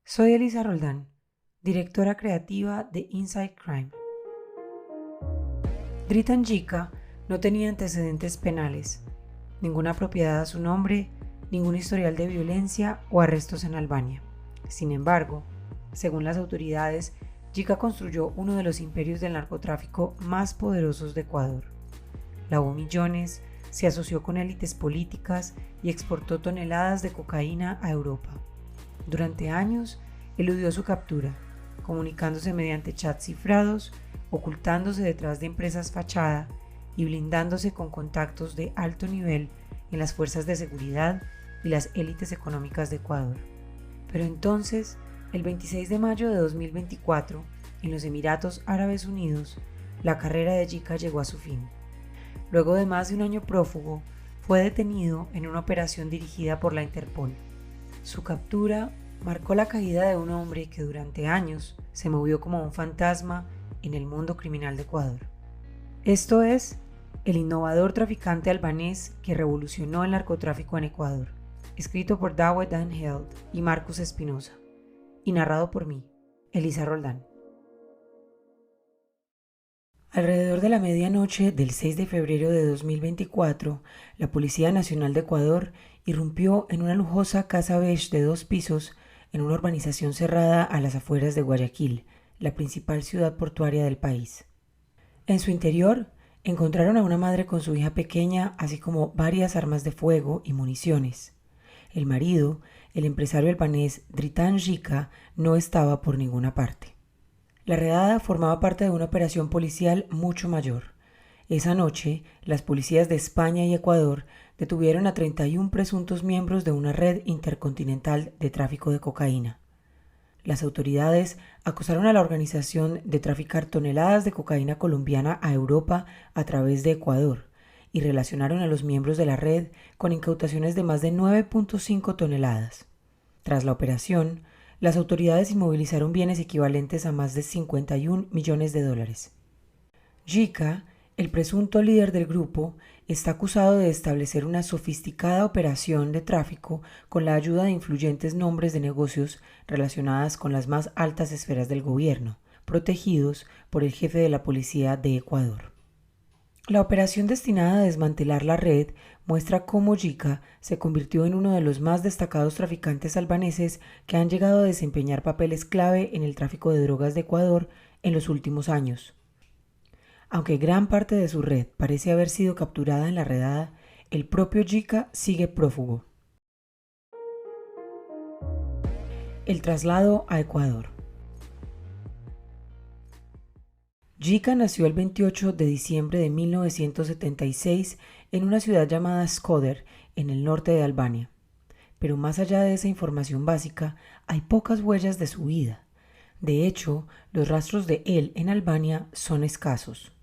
Soy Elisa Roldán, directora creativa de Inside Crime. Dritan Jika no tenía antecedentes penales, ninguna propiedad a su nombre, ningún historial de violencia o arrestos en Albania. Sin embargo, según las autoridades, Jika construyó uno de los imperios del narcotráfico más poderosos de Ecuador. Lavó millones, se asoció con élites políticas y exportó toneladas de cocaína a Europa. Durante años, eludió su captura, comunicándose mediante chats cifrados, ocultándose detrás de empresas fachada y blindándose con contactos de alto nivel en las fuerzas de seguridad y las élites económicas de Ecuador. Pero entonces, el 26 de mayo de 2024, en los Emiratos Árabes Unidos, la carrera de Jika llegó a su fin. Luego de más de un año prófugo, fue detenido en una operación dirigida por la Interpol. Su captura marcó la caída de un hombre que durante años se movió como un fantasma en el mundo criminal de Ecuador. Esto es El innovador traficante albanés que revolucionó el narcotráfico en Ecuador, escrito por Dawit Dan Held y Marcus Espinosa, y narrado por mí, Elisa Roldán. Alrededor de la medianoche del 6 de febrero de 2024, la Policía Nacional de Ecuador irrumpió en una lujosa casa beige de 2 pisos en una urbanización cerrada a las afueras de Guayaquil, la principal ciudad portuaria del país. En su interior, encontraron a una madre con su hija pequeña, así como varias armas de fuego y municiones. El marido, el empresario albanés Dritan Jika, no estaba por ninguna parte. La redada formaba parte de una operación policial mucho mayor. Esa noche, las policías de España y Ecuador detuvieron a 31 presuntos miembros de una red intercontinental de tráfico de cocaína. Las autoridades acusaron a la organización de traficar toneladas de cocaína colombiana a Europa a través de Ecuador y relacionaron a los miembros de la red con incautaciones de más de 9.5 toneladas. Tras la operación, las autoridades inmovilizaron bienes equivalentes a más de 51 millones de dólares. Jika, el presunto líder del grupo, está acusado de establecer una sofisticada operación de tráfico con la ayuda de influyentes nombres de negocios relacionadas con las más altas esferas del gobierno, protegidos por el jefe de la policía de Ecuador. La operación destinada a desmantelar la red muestra cómo Jika se convirtió en uno de los más destacados traficantes albaneses que han llegado a desempeñar papeles clave en el tráfico de drogas de Ecuador en los últimos años. Aunque gran parte de su red parece haber sido capturada en la redada, el propio Jika sigue prófugo. El traslado a Ecuador. Jika nació el 28 de diciembre de 1976 en una ciudad llamada Shkodër, en el norte de Albania. Pero más allá de esa información básica, hay pocas huellas de su vida. De hecho, los rastros de él en Albania son escasos.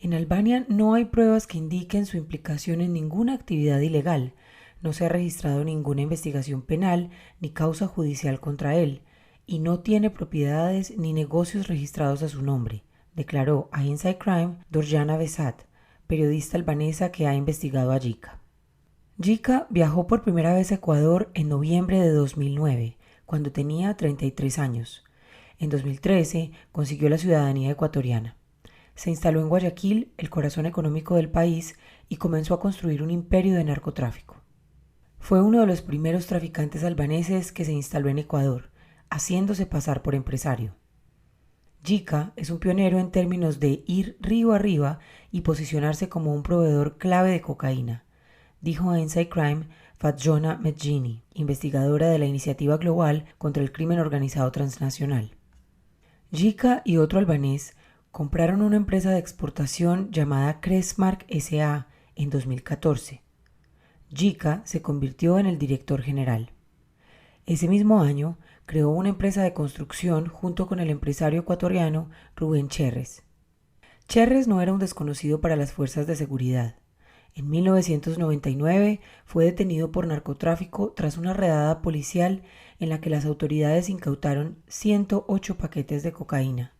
En Albania no hay pruebas que indiquen su implicación en ninguna actividad ilegal. No se ha registrado ninguna investigación penal ni causa judicial contra él, y no tiene propiedades ni negocios registrados a su nombre, declaró a Inside Crime Dorjana Besat, periodista albanesa que ha investigado a Jika. Jika viajó por primera vez a Ecuador en noviembre de 2009, cuando tenía 33 años. En 2013 consiguió la ciudadanía ecuatoriana. Se instaló en Guayaquil, el corazón económico del país, y comenzó a construir un imperio de narcotráfico. Fue uno de los primeros traficantes albaneses que se instaló en Ecuador, haciéndose pasar por empresario. Jika es un pionero en términos de ir río arriba y posicionarse como un proveedor clave de cocaína, dijo a Inside Crime Fatjona Medjini, investigadora de la Iniciativa Global contra el Crimen Organizado Transnacional. Jika y otro albanés compraron una empresa de exportación llamada Crestmark S.A. en 2014. Jika se convirtió en el director general. Ese mismo año creó una empresa de construcción junto con el empresario ecuatoriano Rubén Cherres. Cherres no era un desconocido para las fuerzas de seguridad. En 1999 fue detenido por narcotráfico tras una redada policial en la que las autoridades incautaron 108 paquetes de cocaína.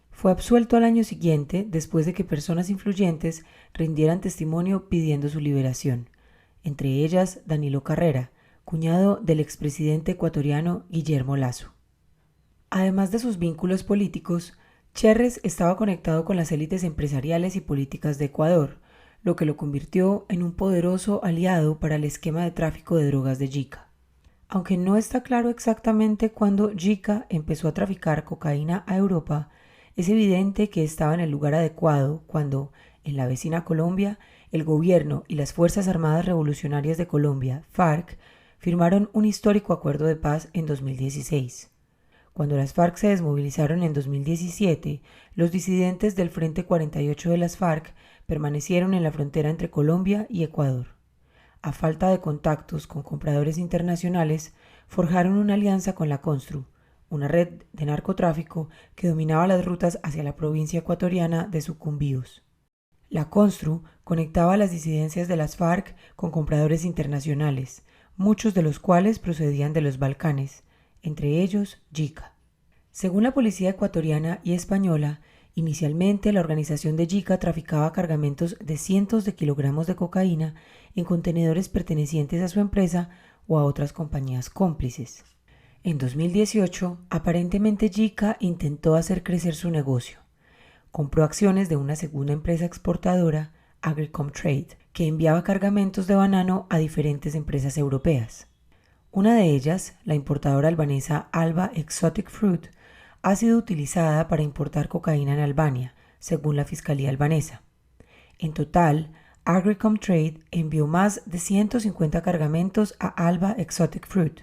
Fue absuelto al año siguiente después de que personas influyentes rindieran testimonio pidiendo su liberación, entre ellas Danilo Carrera, cuñado del expresidente ecuatoriano Guillermo Lasso. Además de sus vínculos políticos, Cherres estaba conectado con las élites empresariales y políticas de Ecuador, lo que lo convirtió en un poderoso aliado para el esquema de tráfico de drogas de Yica. Aunque no está claro exactamente cuándo Yica empezó a traficar cocaína a Europa, es evidente que estaba en el lugar adecuado cuando, en la vecina Colombia, el gobierno y las Fuerzas Armadas Revolucionarias de Colombia, FARC, firmaron un histórico acuerdo de paz en 2016. Cuando las FARC se desmovilizaron en 2017, los disidentes del Frente 48 de las FARC permanecieron en la frontera entre Colombia y Ecuador. A falta de contactos con compradores internacionales, forjaron una alianza con la Constru, una red de narcotráfico que dominaba las rutas hacia la provincia ecuatoriana de Sucumbíos. La Constru conectaba las disidencias de las FARC con compradores internacionales, muchos de los cuales procedían de los Balcanes, entre ellos Yica. Según la policía ecuatoriana y española, inicialmente la organización de Yica traficaba cargamentos de cientos de kilogramos de cocaína en contenedores pertenecientes a su empresa o a otras compañías cómplices. En 2018, aparentemente Yica intentó hacer crecer su negocio. Compró acciones de una segunda empresa exportadora, Agricomtrade, que enviaba cargamentos de banano a diferentes empresas europeas. Una de ellas, la importadora albanesa Alba Exotic Fruit, ha sido utilizada para importar cocaína en Albania, según la Fiscalía albanesa. En total, Agricomtrade envió más de 150 cargamentos a Alba Exotic Fruit.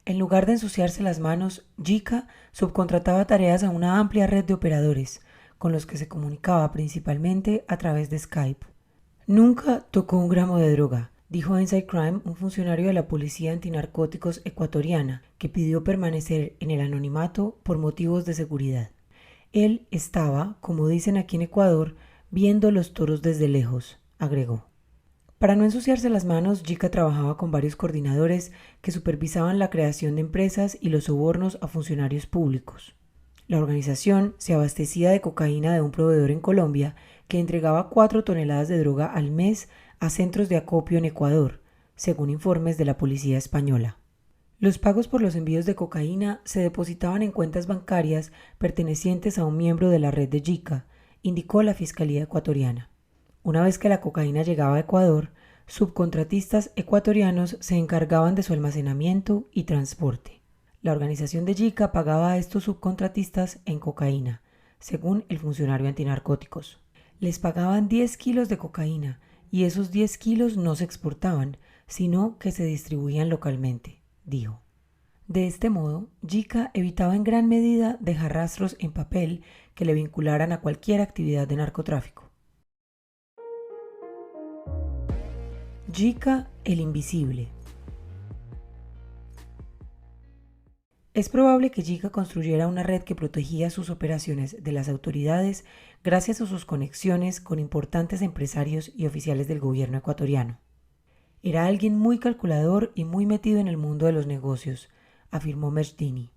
En lugar de ensuciarse las manos, Yica subcontrataba tareas a una amplia red de operadores, con los que se comunicaba principalmente a través de Skype. Nunca tocó un gramo de droga, dijo Inside Crime, un funcionario de la Policía Antinarcóticos ecuatoriana, que pidió permanecer en el anonimato por motivos de seguridad. Él estaba, como dicen aquí en Ecuador, viendo los toros desde lejos, agregó. Para no ensuciarse las manos, Yica trabajaba con varios coordinadores que supervisaban la creación de empresas y los sobornos a funcionarios públicos. La organización se abastecía de cocaína de un proveedor en Colombia que entregaba 4 toneladas de droga al mes a centros de acopio en Ecuador, según informes de la policía española. Los pagos por los envíos de cocaína se depositaban en cuentas bancarias pertenecientes a un miembro de la red de Yica, indicó la Fiscalía ecuatoriana. Una vez que la cocaína llegaba a Ecuador, subcontratistas ecuatorianos se encargaban de su almacenamiento y transporte. La organización de Yica pagaba a estos subcontratistas en cocaína, según el funcionario antinarcóticos. Les pagaban 10 kilos de cocaína y esos 10 kilos no se exportaban, sino que se distribuían localmente, dijo. De este modo, Yica evitaba en gran medida dejar rastros en papel que le vincularan a cualquier actividad de narcotráfico. Yica el Invisible. Es probable que Yica construyera una red que protegía sus operaciones de las autoridades gracias a sus conexiones con importantes empresarios y oficiales del gobierno ecuatoriano. Era alguien muy calculador y muy metido en el mundo de los negocios, afirmó Meshdini.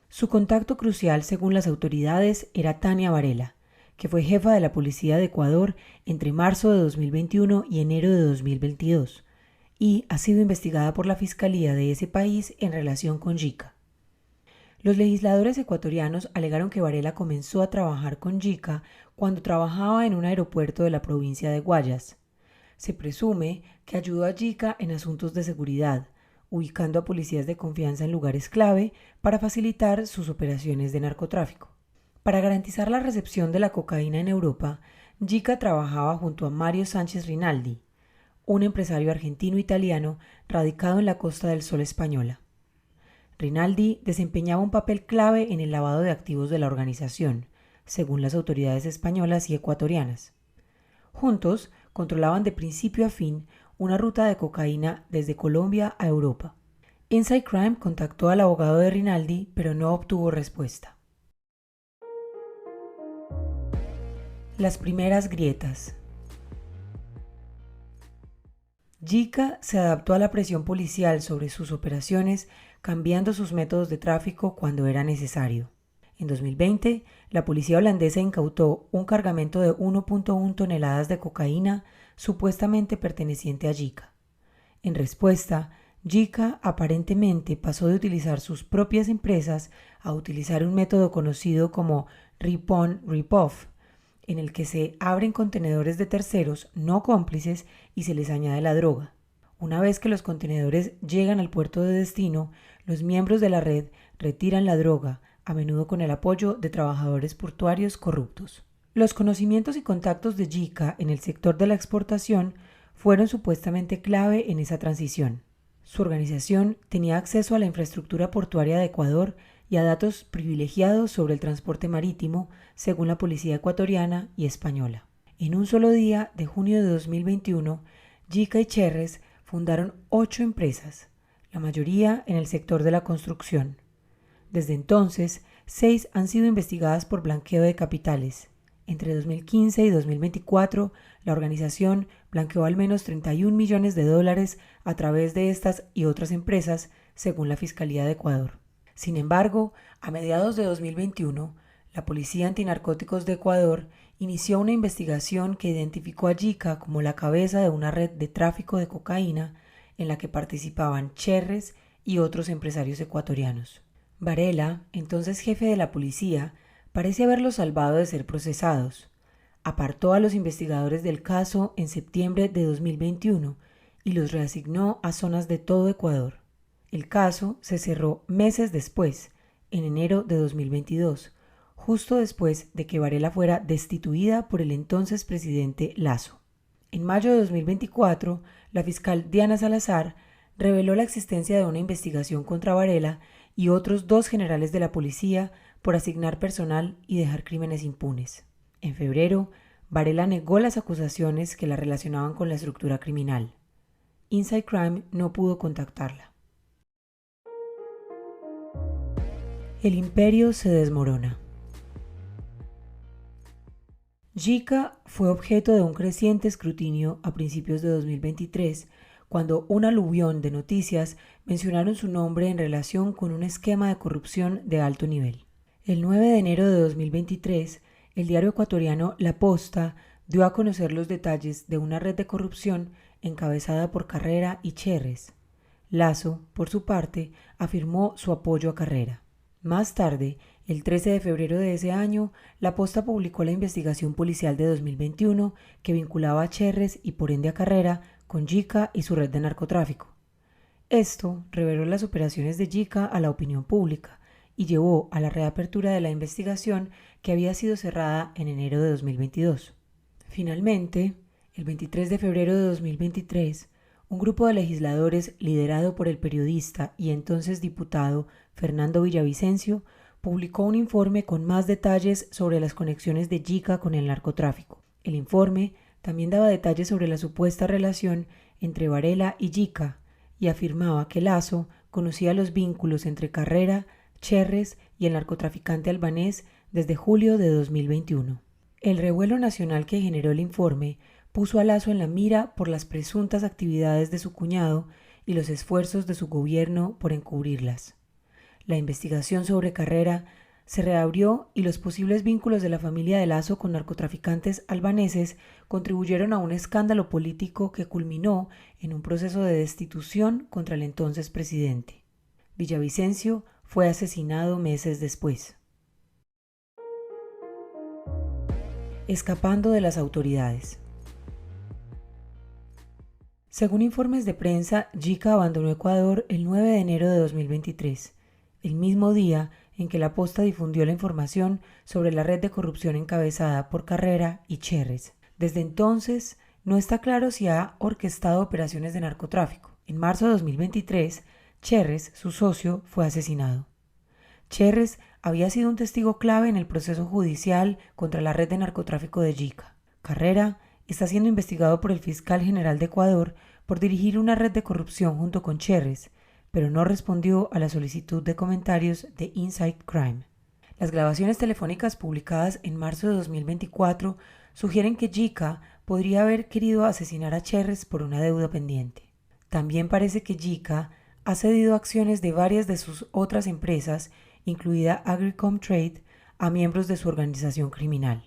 Su contacto crucial, según las autoridades, era Tania Varela, que fue jefa de la policía de Ecuador entre marzo de 2021 y enero de 2022, y ha sido investigada por la Fiscalía de ese país en relación con Yica. Los legisladores ecuatorianos alegaron que Varela comenzó a trabajar con Yica cuando trabajaba en un aeropuerto de la provincia de Guayas. Se presume que ayudó a Yica en asuntos de seguridad, ubicando a policías de confianza en lugares clave para facilitar sus operaciones de narcotráfico. Para garantizar la recepción de la cocaína en Europa, Yica trabajaba junto a Mario Sánchez Rinaldi, un empresario argentino-italiano radicado en la Costa del Sol española. Rinaldi desempeñaba un papel clave en el lavado de activos de la organización, según las autoridades españolas y ecuatorianas. Juntos, controlaban de principio a fin una ruta de cocaína desde Colombia a Europa. Inside Crime contactó al abogado de Rinaldi, pero no obtuvo respuesta. Las primeras grietas. Yica se adaptó a la presión policial sobre sus operaciones, cambiando sus métodos de tráfico cuando era necesario. En 2020, la policía holandesa incautó un cargamento de 1.1 toneladas de cocaína supuestamente perteneciente a Yica. En respuesta, Jica aparentemente pasó de utilizar sus propias empresas a utilizar un método conocido como rip-on, rip-off, en el que se abren contenedores de terceros no cómplices y se les añade la droga. Una vez que los contenedores llegan al puerto de destino, los miembros de la red retiran la droga, a menudo con el apoyo de trabajadores portuarios corruptos. Los conocimientos y contactos de Jica en el sector de la exportación fueron supuestamente clave en esa transición. Su organización tenía acceso a la infraestructura portuaria de Ecuador y a datos privilegiados sobre el transporte marítimo, según la policía ecuatoriana y española. En un solo día de junio de 2021, Jica y Cherres fundaron 8 empresas, la mayoría en el sector de la construcción. Desde entonces, 6 han sido investigadas por blanqueo de capitales. Entre 2015 y 2024, la organización blanqueó al menos $31 millones a través de estas y otras empresas, según la Fiscalía de Ecuador. Sin embargo, a mediados de 2021, la Policía Antinarcóticos de Ecuador inició una investigación que identificó a Jica como la cabeza de una red de tráfico de cocaína en la que participaban Cherres y otros empresarios ecuatorianos. Varela, entonces jefe de la policía, parece haberlos salvado de ser procesados. Apartó a los investigadores del caso en septiembre de 2021 y los reasignó a zonas de todo Ecuador. El caso se cerró meses después, en enero de 2022, justo después de que Varela fuera destituida por el entonces presidente Lasso. En mayo de 2024, la fiscal Diana Salazar reveló la existencia de una investigación contra Varela y otros 2 generales de la policía por asignar personal y dejar crímenes impunes. En febrero, Varela negó las acusaciones que la relacionaban con la estructura criminal. Inside Crime no pudo contactarla. El imperio se desmorona. Jica fue objeto de un creciente escrutinio a principios de 2023, cuando un aluvión de noticias mencionaron su nombre en relación con un esquema de corrupción de alto nivel. El 9 de enero de 2023, el diario ecuatoriano La Posta dio a conocer los detalles de una red de corrupción encabezada por Carrera y Cherres. Lasso, por su parte, afirmó su apoyo a Carrera. Más tarde, el 13 de febrero de ese año, La Posta publicó la investigación policial de 2021 que vinculaba a Cherres y por ende a Carrera con Jica y su red de narcotráfico. Esto reveló las operaciones de Jica a la opinión pública y llevó a la reapertura de la investigación que había sido cerrada en enero de 2022. Finalmente, el 23 de febrero de 2023, un grupo de legisladores liderado por el periodista y entonces diputado Fernando Villavicencio publicó un informe con más detalles sobre las conexiones de Jica con el narcotráfico. El informe también daba detalles sobre la supuesta relación entre Varela y Jica y afirmaba que Lasso conocía los vínculos entre Carrera, Cherres y el narcotraficante albanés desde julio de 2021. El revuelo nacional que generó el informe puso a Lasso en la mira por las presuntas actividades de su cuñado y los esfuerzos de su gobierno por encubrirlas. La investigación sobre Carrera se reabrió y los posibles vínculos de la familia de Lasso con narcotraficantes albaneses contribuyeron a un escándalo político que culminó en un proceso de destitución contra el entonces presidente. Villavicencio fue asesinado meses después. Escapando de las autoridades. Según informes de prensa, Jica abandonó Ecuador el 9 de enero de 2023, el mismo día en que La Posta difundió la información sobre la red de corrupción encabezada por Carrera y Cherres. Desde entonces, no está claro si ha orquestado operaciones de narcotráfico. En marzo de 2023, Cherres, su socio, fue asesinado. Cherres había sido un testigo clave en el proceso judicial contra la red de narcotráfico de Jica. Carrera está siendo investigado por el fiscal general de Ecuador por dirigir una red de corrupción junto con Cherres, pero no respondió a la solicitud de comentarios de Inside Crime. Las grabaciones telefónicas publicadas en marzo de 2024 sugieren que Jica podría haber querido asesinar a Cherres por una deuda pendiente. También parece que Jica ha cedido acciones de varias de sus otras empresas, incluida Agricom Trade, a miembros de su organización criminal.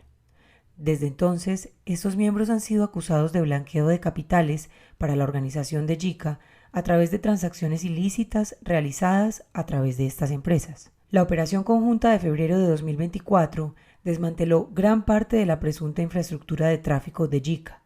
Desde entonces, estos miembros han sido acusados de blanqueo de capitales para la organización de Jica, a través de transacciones ilícitas realizadas a través de estas empresas. La operación conjunta de febrero de 2024 desmanteló gran parte de la presunta infraestructura de tráfico de JICA.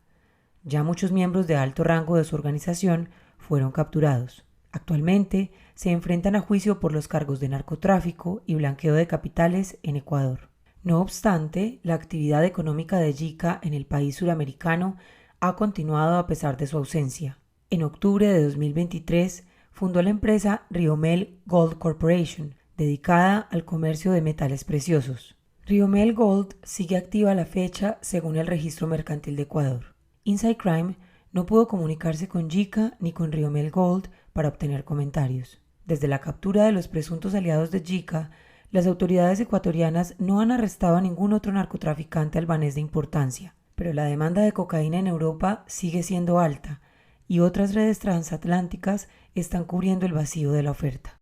Ya muchos miembros de alto rango de su organización fueron capturados. Actualmente se enfrentan a juicio por los cargos de narcotráfico y blanqueo de capitales en Ecuador. No obstante, la actividad económica de JICA en el país suramericano ha continuado a pesar de su ausencia. En octubre de 2023 fundó la empresa Riomel Gold Corporation, dedicada al comercio de metales preciosos. Riomel Gold sigue activa a la fecha según el Registro Mercantil de Ecuador. Inside Crime no pudo comunicarse con JICA ni con Riomel Gold para obtener comentarios. Desde la captura de los presuntos aliados de JICA, las autoridades ecuatorianas no han arrestado a ningún otro narcotraficante albanés de importancia, pero la demanda de cocaína en Europa sigue siendo alta y otras redes transatlánticas están cubriendo el vacío de la oferta.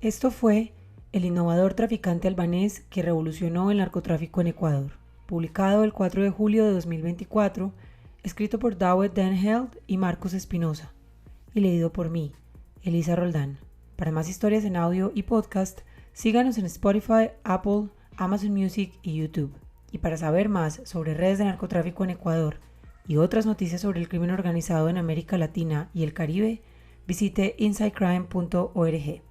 Esto fue El innovador traficante albanés que revolucionó el narcotráfico en Ecuador, publicado el 4 de julio de 2024, escrito por Dawit Den Held y Marcos Espinosa, y leído por mí, Elisa Roldán. Para más historias en audio y podcast, síganos en Spotify, Apple, Amazon Music y YouTube. Y para saber más sobre redes de narcotráfico en Ecuador y otras noticias sobre el crimen organizado en América Latina y el Caribe, visite insidecrime.org.